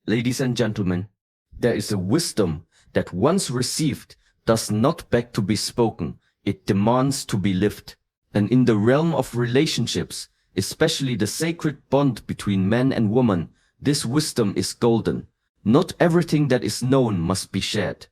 Ladies and gentlemen, there is a wisdom that once received does not beg to be spoken, it demands to be lived. And in the realm of relationships, especially the sacred bond between man and woman, this wisdom is golden. Not everything that is known must be shared.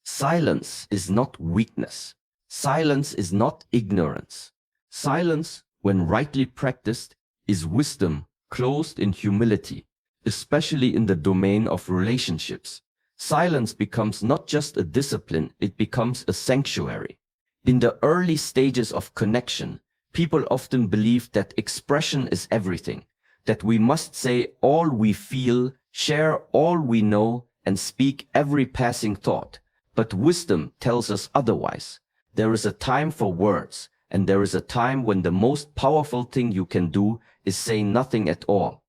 Silence is not weakness. Silence is not ignorance. Silence, when rightly practiced, is wisdom clothed in humility, especially in the domain of relationships. Silence becomes not just a discipline, it becomes a sanctuary. In the early stages of connection, people often believe that expression is everything, that we must say all we feel, share all we know, and speak every passing thought. But wisdom tells us otherwise. There is a time for words, and there is a time when the most powerful thing you can do is say nothing at all.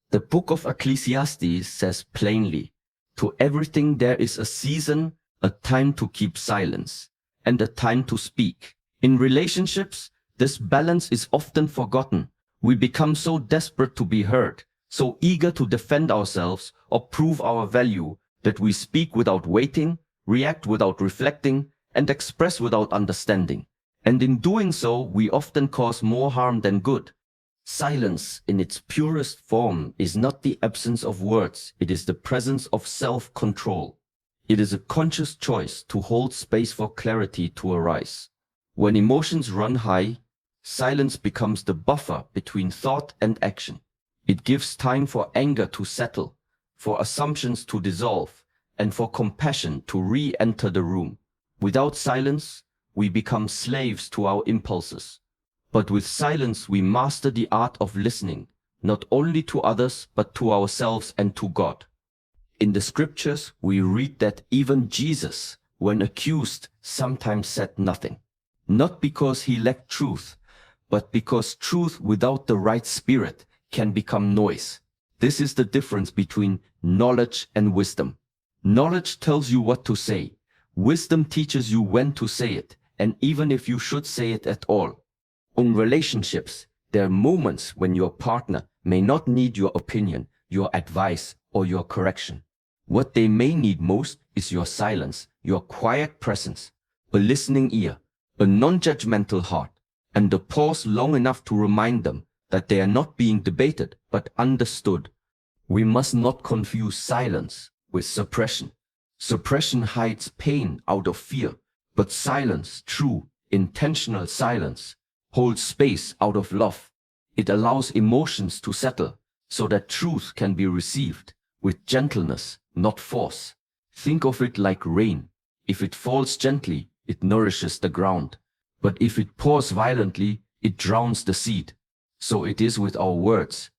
The book of Ecclesiastes says plainly, "To everything there is a season, a time to keep silence, and a time to speak." In relationships, this balance is often forgotten. We become so desperate to be heard, so eager to defend ourselves or prove our value, that we speak without waiting, react without reflecting, and express without understanding. And in doing so, we often cause more harm than good. Silence in its purest form is not the absence of words, it is the presence of self-control. It is a conscious choice to hold space for clarity to arise. When emotions run high, silence becomes the buffer between thought and action. It gives time for anger to settle, for assumptions to dissolve, and for compassion to re-enter the room. Without silence, we become slaves to our impulses. But with silence we master the art of listening, not only to others, but to ourselves and to God. In the scriptures, we read that even Jesus, when accused, sometimes said nothing. Not because he lacked truth, but because truth without the right spirit can become noise. This is the difference between knowledge and wisdom. Knowledge tells you what to say. Wisdom teaches you when to say it, and even if you should say it at all. In relationships, there are moments when your partner may not need your opinion, your advice, or your correction. What they may need most is your silence, your quiet presence, a listening ear, a non-judgmental heart, and a pause long enough to remind them that they are not being debated, but understood. We must not confuse silence with suppression. Suppression hides pain out of fear, but silence, true, intentional silence, holds space out of love. It allows emotions to settle, so that truth can be received with gentleness, not force. Think of it like rain. If it falls gently, it nourishes the ground. But if it pours violently, it drowns the seed. So it is with our words.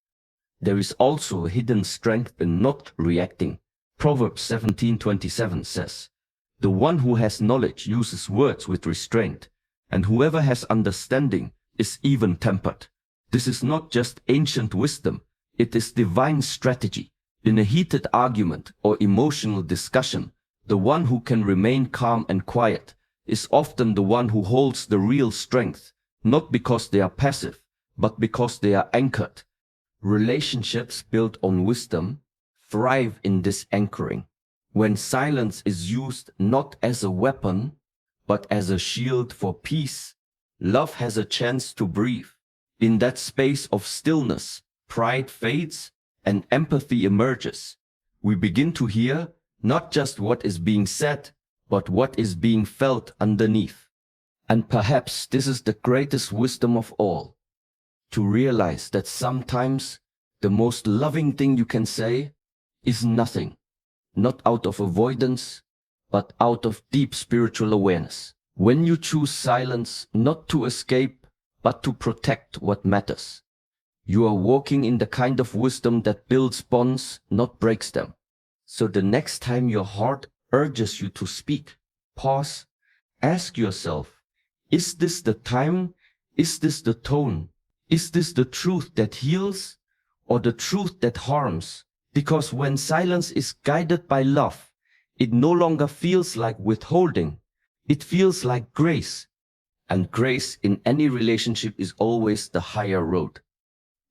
There is also a hidden strength in not reacting. Proverbs 17:27 says, "The one who has knowledge uses words with restraint, and whoever has understanding is even-tempered." This is not just ancient wisdom, it is divine strategy. In a heated argument or emotional discussion, the one who can remain calm and quiet is often the one who holds the real strength, not because they are passive, but because they are anchored. Relationships built on wisdom thrive in this anchoring. When silence is used not as a weapon, but as a shield for peace, love has a chance to breathe. In that space of stillness, pride fades and empathy emerges. We begin to hear not just what is being said, but what is being felt underneath. And perhaps this is the greatest wisdom of all, to realize that sometimes the most loving thing you can say is nothing, not out of avoidance, but out of deep spiritual awareness. When you choose silence, not to escape, but to protect what matters, you are walking in the kind of wisdom that builds bonds, not breaks them. So the next time your heart urges you to speak, pause, ask yourself, is this the time? Is this the tone? Is this the truth that heals or the truth that harms? Because when silence is guided by love, it no longer feels like withholding. It feels like grace. And grace in any relationship is always the higher road.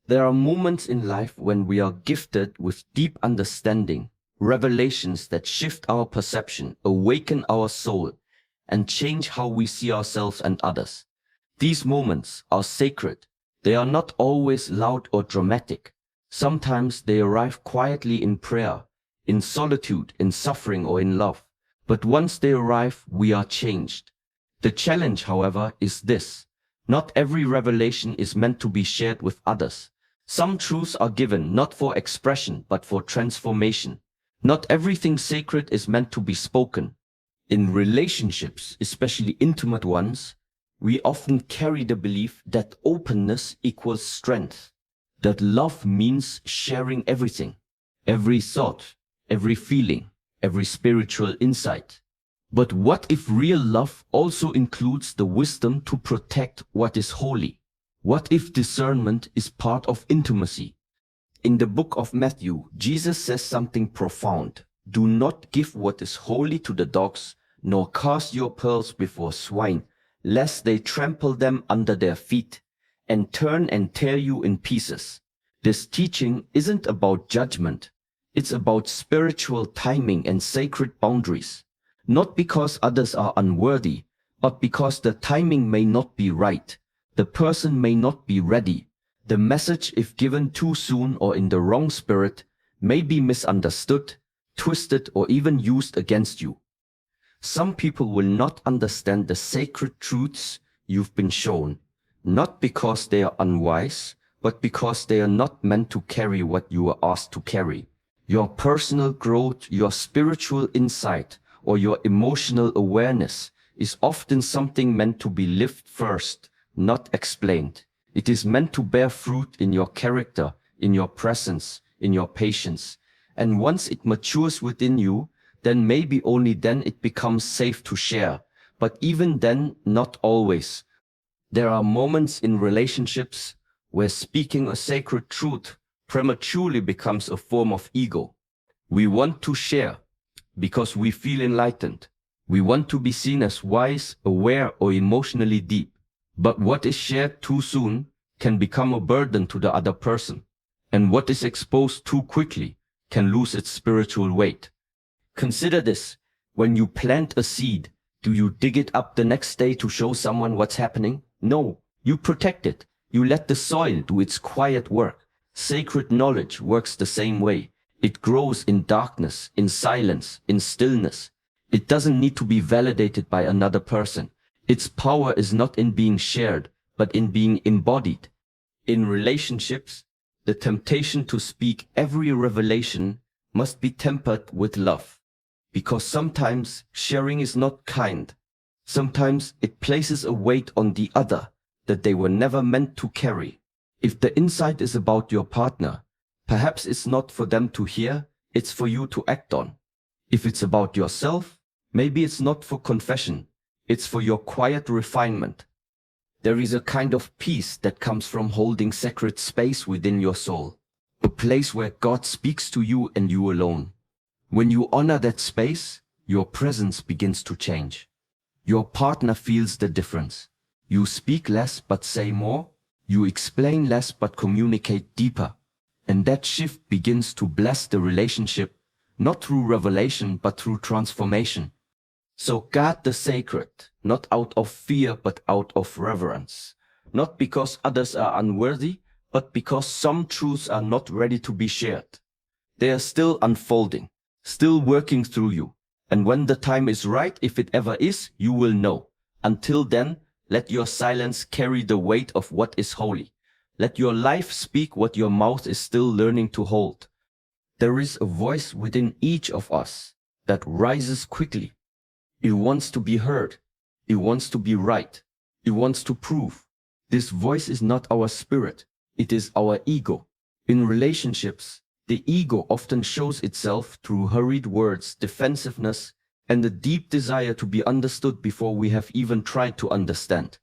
There are moments in life when we are gifted with deep understanding, revelations that shift our perception, awaken our soul, and change how we see ourselves and others. These moments are sacred. They are not always loud or dramatic. Sometimes they arrive quietly in prayer, in solitude, in suffering, or in love. But once they arrive, we are changed. The challenge, however, is this. Not every revelation is meant to be shared with others. Some truths are given not for expression, but for transformation. Not everything sacred is meant to be spoken. In relationships, especially intimate ones, we often carry the belief that openness equals strength, that love means sharing everything, every thought, every feeling, every spiritual insight. But what if real love also includes the wisdom to protect what is holy? What if discernment is part of intimacy? In the book of Matthew, Jesus says something profound. Do not give what is holy to the dogs, nor cast your pearls before swine, lest they trample them under their feet and turn and tear you in pieces. This teaching isn't about judgment. It's about spiritual timing and sacred boundaries. Not because others are unworthy, but because the timing may not be right. The person may not be ready. The message, if given too soon or in the wrong spirit, may be misunderstood, twisted, or even used against you. Some people will not understand the sacred truths you've been shown, not because they are unwise, but because they are not meant to carry what you were asked to carry. Your personal growth, your spiritual insight, or your emotional awareness is often something meant to be lived first, not explained. It is meant to bear fruit in your character, in your presence, in your patience. And once it matures within you, then maybe only then it becomes safe to share. But even then, not always. There are moments in relationships where speaking a sacred truth prematurely becomes a form of ego. We want to share because we feel enlightened. We want to be seen as wise, aware, or emotionally deep. But what is shared too soon can become a burden to the other person. And what is exposed too quickly can lose its spiritual weight. Consider this. When you plant a seed, do you dig it up the next day to show someone what's happening? No, you protect it. You let the soil do its quiet work. Sacred knowledge works the same way. It grows in darkness, in silence, in stillness. It doesn't need to be validated by another person. Its power is not in being shared, but in being embodied. In relationships, the temptation to speak every revelation must be tempered with love. Because sometimes sharing is not kind. Sometimes it places a weight on the other that they were never meant to carry. If the insight is about your partner, perhaps it's not for them to hear, it's for you to act on. If it's about yourself, maybe it's not for confession, it's for your quiet refinement. There is a kind of peace that comes from holding sacred space within your soul, a place where God speaks to you and you alone. When you honor that space, your presence begins to change. Your partner feels the difference. You speak less but say more. You explain less but communicate deeper. And that shift begins to bless the relationship, not through revelation but through transformation. So guard the sacred, not out of fear but out of reverence. Not because others are unworthy, but because some truths are not ready to be shared. They are still unfolding, still working through you. And when the time is right, if it ever is, you will know. Until then, let your silence carry the weight of what is holy. Let your life speak what your mouth is still learning to hold. There is a voice within each of us that rises quickly. It wants to be heard. It wants to be right. It wants to prove. This voice is not our spirit. It is our ego. In relationships, the ego often shows itself through hurried words, defensiveness, and a deep desire to be understood before we have even tried to understand.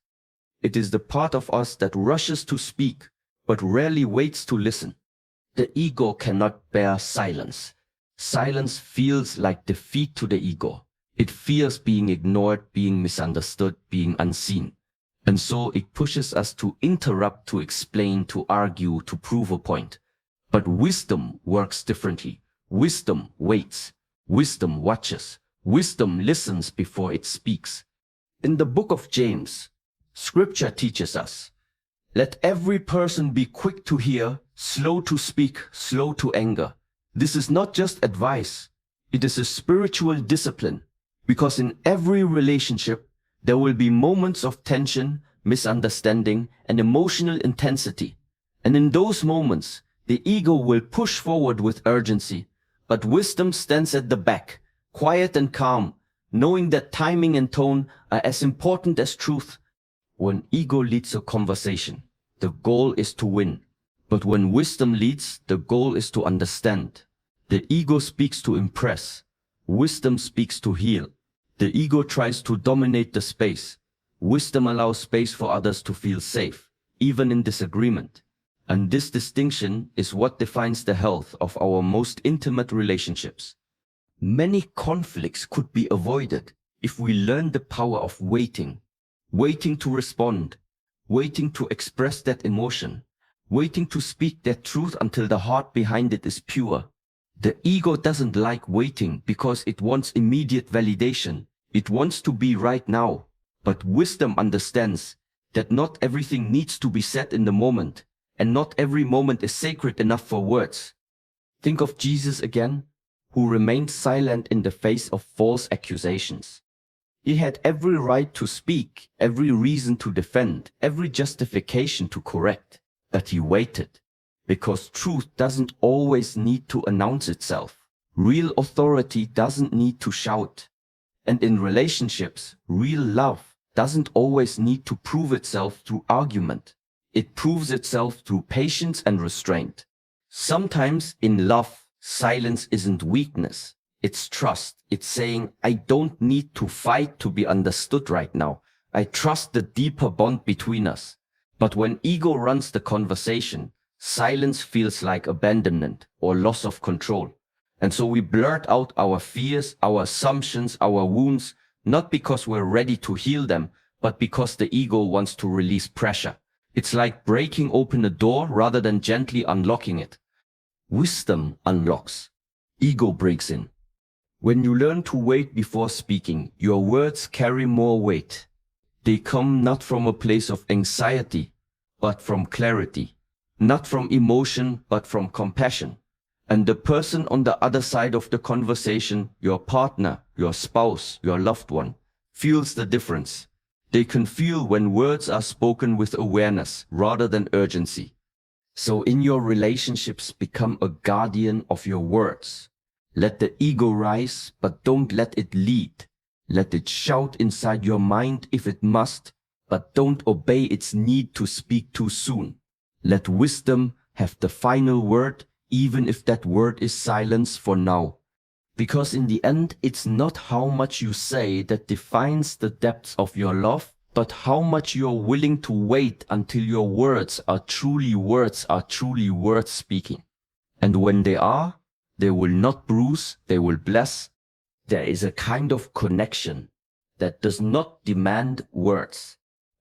It is the part of us that rushes to speak, but rarely waits to listen. The ego cannot bear silence. Silence feels like defeat to the ego. It fears being ignored, being misunderstood, being unseen. And so it pushes us to interrupt, to explain, to argue, to prove a point. But wisdom works differently. Wisdom waits. Wisdom watches. Wisdom listens before it speaks. In the book of James, Scripture teaches us, let every person be quick to hear, slow to speak, slow to anger. This is not just advice. It is a spiritual discipline. Because in every relationship, there will be moments of tension, misunderstanding, and emotional intensity. And in those moments, the ego will push forward with urgency, but wisdom stands at the back, quiet and calm, knowing that timing and tone are as important as truth. When ego leads a conversation, the goal is to win. But when wisdom leads, the goal is to understand. The ego speaks to impress. Wisdom speaks to heal. The ego tries to dominate the space. Wisdom allows space for others to feel safe, even in disagreement. And this distinction is what defines the health of our most intimate relationships. Many conflicts could be avoided if we learn the power of waiting. Waiting to respond. Waiting to express that emotion. Waiting to speak that truth until the heart behind it is pure. The ego doesn't like waiting because it wants immediate validation. It wants to be right now. But wisdom understands that not everything needs to be said in the moment, and not every moment is sacred enough for words. Think of Jesus again, who remained silent in the face of false accusations. He had every right to speak, every reason to defend, every justification to correct, but he waited. Because truth doesn't always need to announce itself. Real authority doesn't need to shout. And in relationships, real love doesn't always need to prove itself through argument. It proves itself through patience and restraint. Sometimes in love, silence isn't weakness. It's trust. It's saying, I don't need to fight to be understood right now. I trust the deeper bond between us. But when ego runs the conversation, silence feels like abandonment or loss of control. And so we blurt out our fears, our assumptions, our wounds, not because we're ready to heal them, but because the ego wants to release pressure. It's like breaking open a door rather than gently unlocking it. Wisdom unlocks. Ego breaks in. When you learn to wait before speaking, your words carry more weight. They come not from a place of anxiety, but from clarity. Not from emotion, but from compassion. And the person on the other side of the conversation, your partner, your spouse, your loved one, feels the difference. They can feel when words are spoken with awareness rather than urgency. So in your relationships, become a guardian of your words. Let the ego rise, but don't let it lead. Let it shout inside your mind if it must, but don't obey its need to speak too soon. Let wisdom have the final word, even if that word is silence for now. Because in the end, it's not how much you say that defines the depth of your love, but how much you're willing to wait until your words are truly worth speaking. And when they are, they will not bruise, they will bless. There is a kind of connection that does not demand words.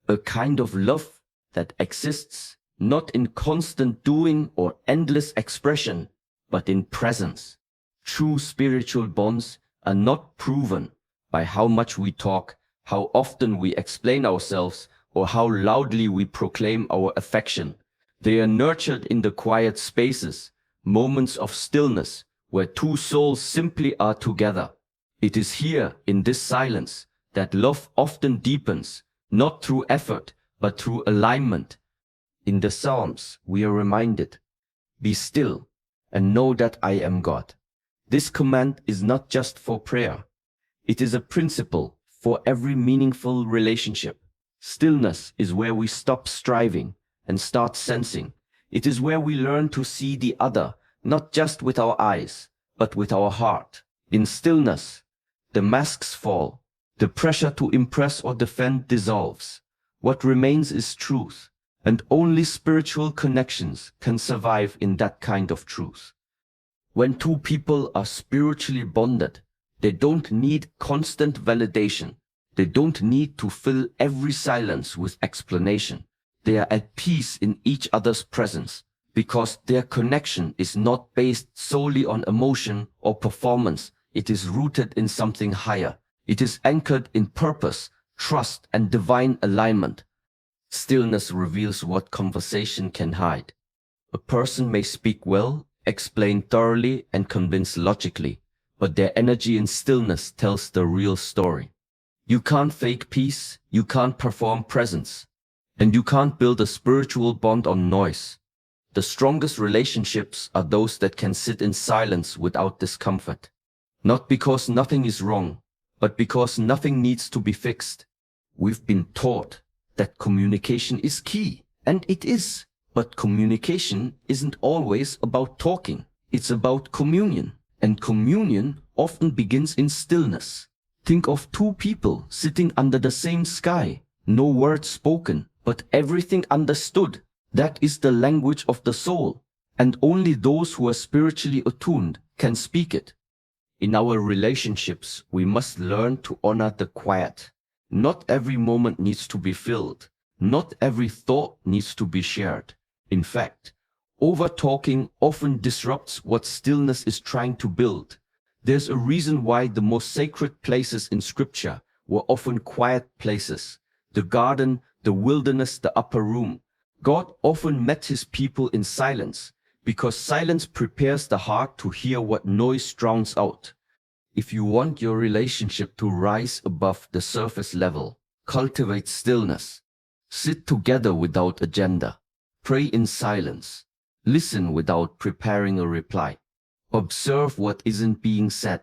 A kind of love that exists not in constant doing or endless expression, but in presence. True spiritual bonds are not proven by how much we talk, how often we explain ourselves, or how loudly we proclaim our affection. They are nurtured in the quiet spaces, moments of stillness, where two souls simply are together. It is here, in this silence, that love often deepens, not through effort, but through alignment. In the Psalms, we are reminded, be still and know that I am God. This command is not just for prayer. It is a principle for every meaningful relationship. Stillness is where we stop striving and start sensing. It is where we learn to see the other, not just with our eyes, but with our heart. In stillness, the masks fall. The pressure to impress or defend dissolves. What remains is truth, and only spiritual connections can survive in that kind of truth. When two people are spiritually bonded, they don't need constant validation. They don't need to fill every silence with explanation. They are at peace in each other's presence, because their connection is not based solely on emotion or performance. It is rooted in something higher. It is anchored in purpose, trust, and divine alignment. Stillness reveals what conversation can hide. A person may speak well, explain thoroughly, and convince logically, but their energy in stillness tells the real story. You can't fake peace, you can't perform presence, and you can't build a spiritual bond on noise. The strongest relationships are those that can sit in silence without discomfort. Not because nothing is wrong, but because nothing needs to be fixed. We've been taught that communication is key, and it is. But communication isn't always about talking. It's about communion, and communion often begins in stillness. Think of two people sitting under the same sky, no words spoken, but everything understood. That is the language of the soul, and only those who are spiritually attuned can speak it. In our relationships, we must learn to honor the quiet. Not every moment needs to be filled. Not every thought needs to be shared. In fact, over-talking often disrupts what stillness is trying to build. There's a reason why the most sacred places in Scripture were often quiet places. The garden, the wilderness, the upper room. God often met his people in silence, because silence prepares the heart to hear what noise drowns out. If you want your relationship to rise above the surface level, cultivate stillness. Sit together without agenda. Pray in silence. Listen without preparing a reply. Observe what isn't being said.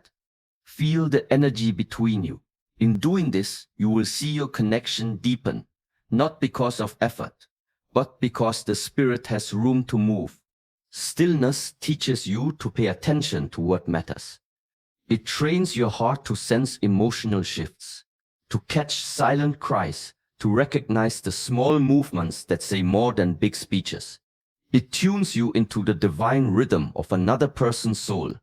Feel the energy between you. In doing this, you will see your connection deepen, not because of effort, but because the spirit has room to move. Stillness teaches you to pay attention to what matters. It trains your heart to sense emotional shifts, to catch silent cries, to recognize the small movements that say more than big speeches. It tunes you into the divine rhythm of another person's soul.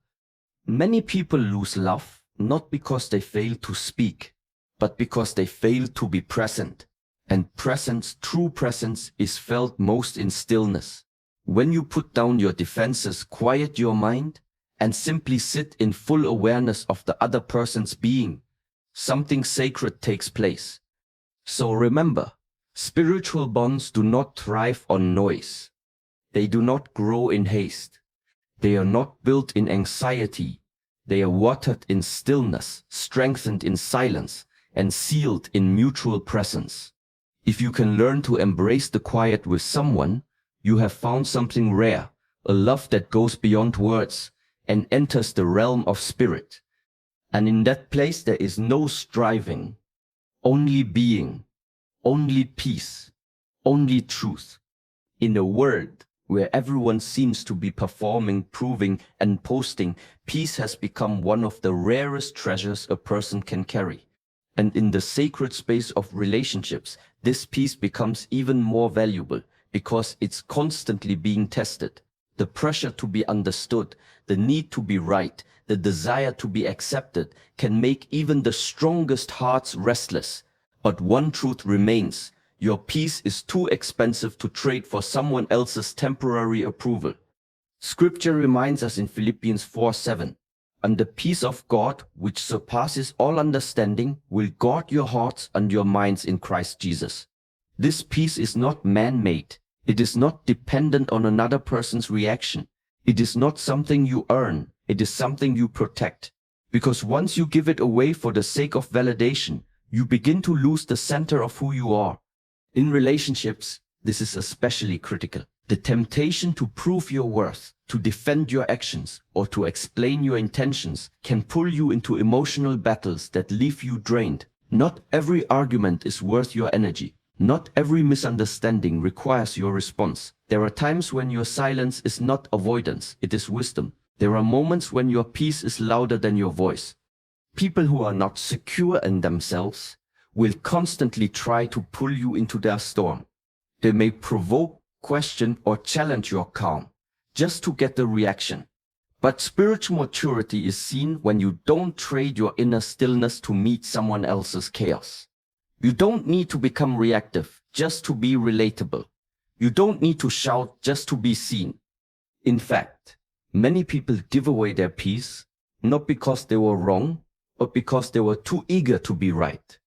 Many people lose love, not because they fail to speak, but because they fail to be present. And presence, true presence, is felt most in stillness. When you put down your defenses, quiet your mind, and simply sit in full awareness of the other person's being, something sacred takes place. So remember, spiritual bonds do not thrive on noise. They do not grow in haste. They are not built in anxiety. They are watered in stillness, strengthened in silence, and sealed in mutual presence. If you can learn to embrace the quiet with someone, you have found something rare, a love that goes beyond words and enters the realm of spirit. And in that place there is no striving, only being, only peace, only truth. In a world where everyone seems to be performing, proving, and posting, peace has become one of the rarest treasures a person can carry. And in the sacred space of relationships, this peace becomes even more valuable because it's constantly being tested. The pressure to be understood, the need to be right, the desire to be accepted can make even the strongest hearts restless. But one truth remains: your peace is too expensive to trade for someone else's temporary approval. Scripture reminds us in Philippians 4:7, "And the peace of God, which surpasses all understanding, will guard your hearts and your minds in Christ Jesus." This peace is not man-made. It is not dependent on another person's reaction. It is not something you earn. It is something you protect. Because once you give it away for the sake of validation, you begin to lose the center of who you are. In relationships, this is especially critical. The temptation to prove your worth, to defend your actions, or to explain your intentions can pull you into emotional battles that leave you drained. Not every argument is worth your energy. Not every misunderstanding requires your response. There are times when your silence is not avoidance, it is wisdom. There are moments when your peace is louder than your voice. People who are not secure in themselves will constantly try to pull you into their storm. They may provoke, question, or challenge your calm, just to get a reaction. But spiritual maturity is seen when you don't trade your inner stillness to meet someone else's chaos. You don't need to become reactive just to be relatable. You don't need to shout just to be seen. In fact, many people give away their peace, not because they were wrong, but because they were too eager to be right.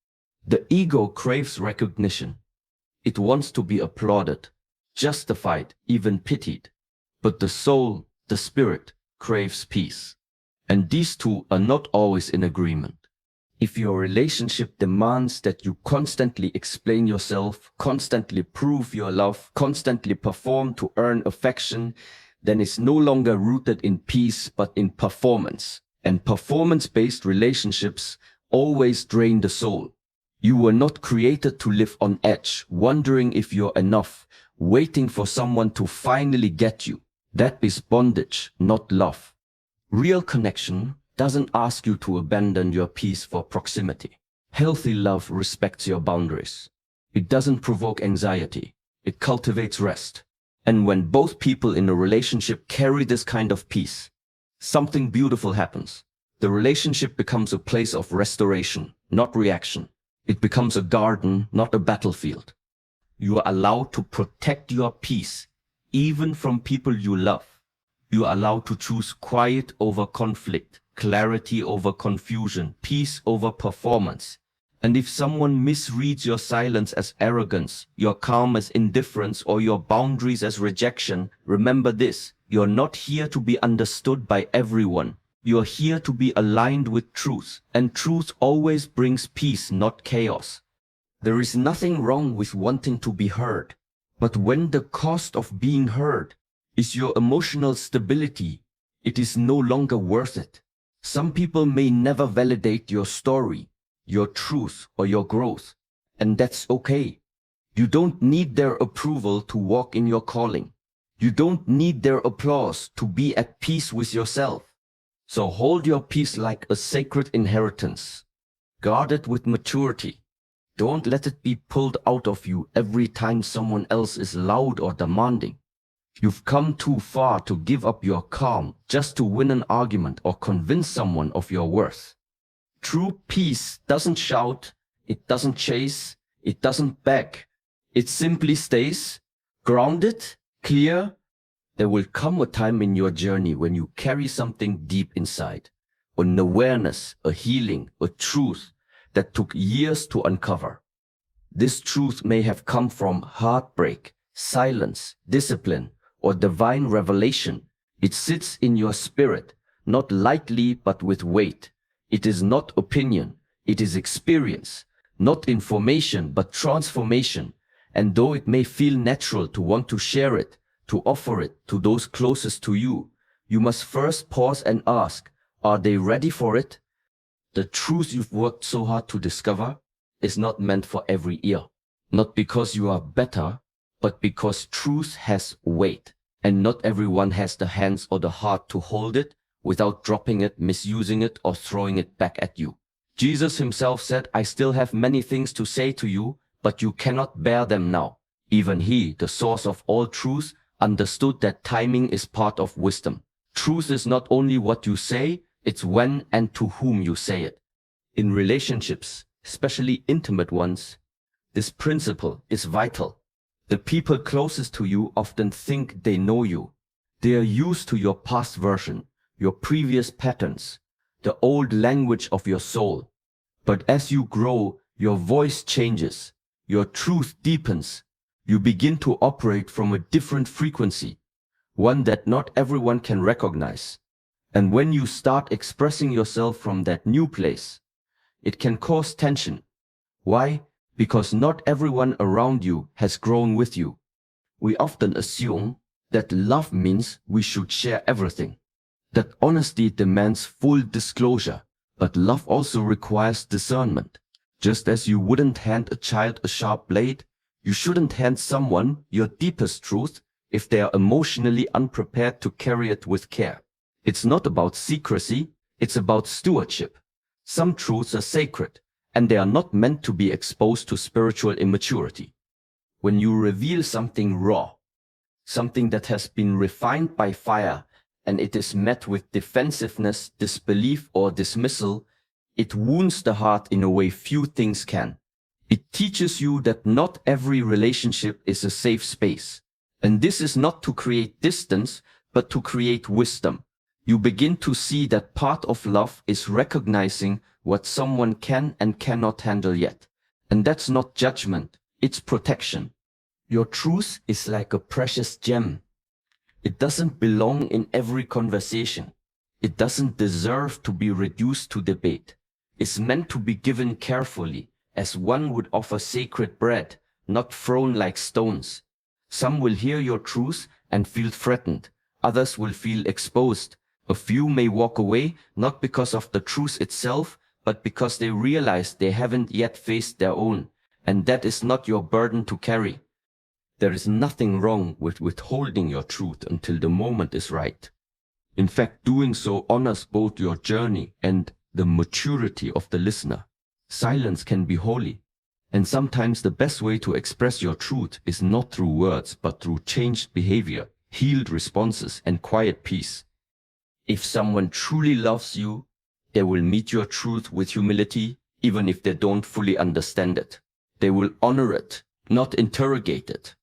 The ego craves recognition. It wants to be applauded, justified, even pitied. But the soul, the spirit, craves peace. And these two are not always in agreement. If your relationship demands that you constantly explain yourself, constantly prove your love, constantly perform to earn affection, then it's no longer rooted in peace but in performance. And performance-based relationships always drain the soul. You were not created to live on edge, wondering if you're enough, waiting for someone to finally get you. That is bondage, not love. Real connection doesn't ask you to abandon your peace for proximity. Healthy love respects your boundaries. It doesn't provoke anxiety. It cultivates rest. And when both people in a relationship carry this kind of peace, something beautiful happens. The relationship becomes a place of restoration, not reaction. It becomes a garden, not a battlefield. You are allowed to protect your peace, even from people you love. You are allowed to choose quiet over conflict, clarity over confusion, peace over performance. And if someone misreads your silence as arrogance, your calm as indifference, or your boundaries as rejection, remember this: you're not here to be understood by everyone. You're here to be aligned with truth, and truth always brings peace, not chaos. There is nothing wrong with wanting to be heard, but when the cost of being heard is your emotional stability, it is no longer worth it. Some people may never validate your story, your truth, or your growth, and that's okay. You don't need their approval to walk in your calling. You don't need their applause to be at peace with yourself. So hold your peace like a sacred inheritance. Guard it with maturity. Don't let it be pulled out of you every time someone else is loud or demanding. You've come too far to give up your calm just to win an argument or convince someone of your worth. True peace doesn't shout, it doesn't chase, it doesn't beg. It simply stays grounded, clear. There will come a time in your journey when you carry something deep inside, an awareness, a healing, a truth that took years to uncover. This truth may have come from heartbreak, silence, discipline, or divine revelation. It sits in your spirit, not lightly but with weight. It is not opinion, it is experience, not information but transformation. And though it may feel natural to want to share it, to offer it to those closest to you, you must first pause and ask, are they ready for it? The truth you've worked so hard to discover is not meant for every ear. Not because you are better, but because truth has weight, and not everyone has the hands or the heart to hold it without dropping it, misusing it, or throwing it back at you. Jesus himself said, I still have many things to say to you, but you cannot bear them now. Even he, the source of all truth, understood that timing is part of wisdom. Truth is not only what you say, it's when and to whom you say it. In relationships, especially intimate ones, this principle is vital. The people closest to you often think they know you. They are used to your past version, your previous patterns, the old language of your soul. But as you grow, your voice changes, your truth deepens. You begin to operate from a different frequency, one that not everyone can recognize. And when you start expressing yourself from that new place, it can cause tension. Why? Because not everyone around you has grown with you. We often assume that love means we should share everything, that honesty demands full disclosure, but love also requires discernment. Just as you wouldn't hand a child a sharp blade, you shouldn't hand someone your deepest truth if they are emotionally unprepared to carry it with care. It's not about secrecy, it's about stewardship. Some truths are sacred, and they are not meant to be exposed to spiritual immaturity. When you reveal something raw, something that has been refined by fire, and it is met with defensiveness, disbelief, or dismissal, it wounds the heart in a way few things can. It teaches you that not every relationship is a safe space. And this is not to create distance, but to create wisdom. You begin to see that part of love is recognizing what someone can and cannot handle yet. And that's not judgment, it's protection. Your truth is like a precious gem. It doesn't belong in every conversation. It doesn't deserve to be reduced to debate. It's meant to be given carefully, as one would offer sacred bread, not thrown like stones. Some will hear your truth and feel threatened. Others will feel exposed. A few may walk away, not because of the truth itself, but because they realize they haven't yet faced their own. And that is not your burden to carry. There is nothing wrong with withholding your truth until the moment is right. In fact, doing so honors both your journey and the maturity of the listener. Silence can be holy. And sometimes the best way to express your truth is not through words, but through changed behavior, healed responses, and quiet peace. If someone truly loves you, they will meet your truth with humility, even if they don't fully understand it. They will honor it, not interrogate it.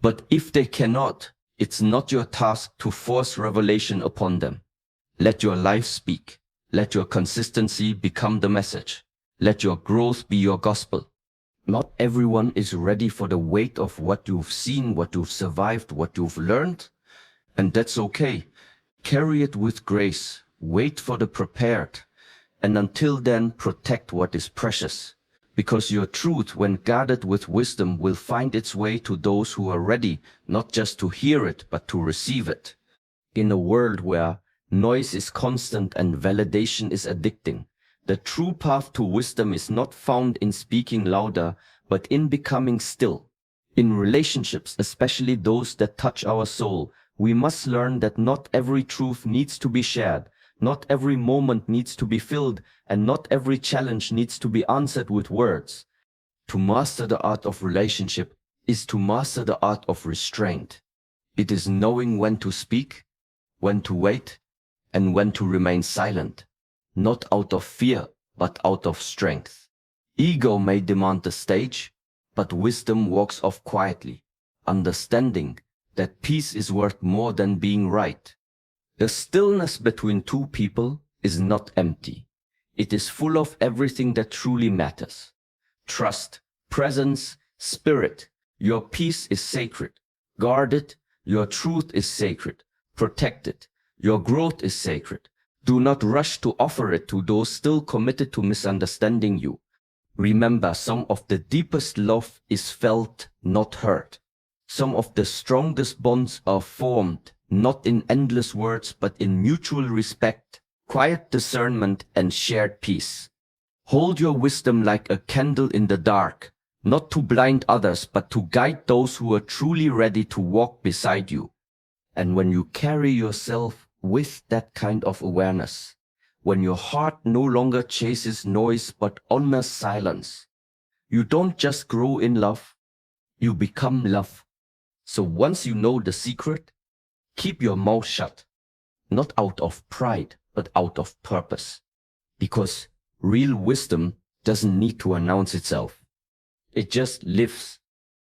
But if they cannot, it's not your task to force revelation upon them. Let your life speak. Let your consistency become the message. Let your growth be your gospel. Not everyone is ready for the weight of what you've seen, what you've survived, what you've learned. And that's okay. Carry it with grace. Wait for the prepared. And until then, protect what is precious. Because your truth, when guarded with wisdom, will find its way to those who are ready, not just to hear it, but to receive it. In a world where noise is constant and validation is addicting, the true path to wisdom is not found in speaking louder, but in becoming still. In relationships, especially those that touch our soul, we must learn that not every truth needs to be shared, not every moment needs to be filled, and not every challenge needs to be answered with words. To master the art of relationship is to master the art of restraint. It is knowing when to speak, when to wait, and when to remain silent, not out of fear, but out of strength. Ego may demand the stage, but wisdom walks off quietly, understanding that peace is worth more than being right. The stillness between two people is not empty. It is full of everything that truly matters. Trust, presence, spirit. Your peace is sacred. Guard it. Your truth is sacred. Protect it. Your growth is sacred. Do not rush to offer it to those still committed to misunderstanding you. Remember, some of the deepest love is felt, not heard. Some of the strongest bonds are formed, not in endless words, but in mutual respect, quiet discernment, and shared peace. Hold your wisdom like a candle in the dark, not to blind others, but to guide those who are truly ready to walk beside you. And when you carry yourself with that kind of awareness, when your heart no longer chases noise but honors silence, you don't just grow in love, you become love. So once you know the secret, keep your mouth shut, not out of pride, but out of purpose. Because real wisdom doesn't need to announce itself. It just lives.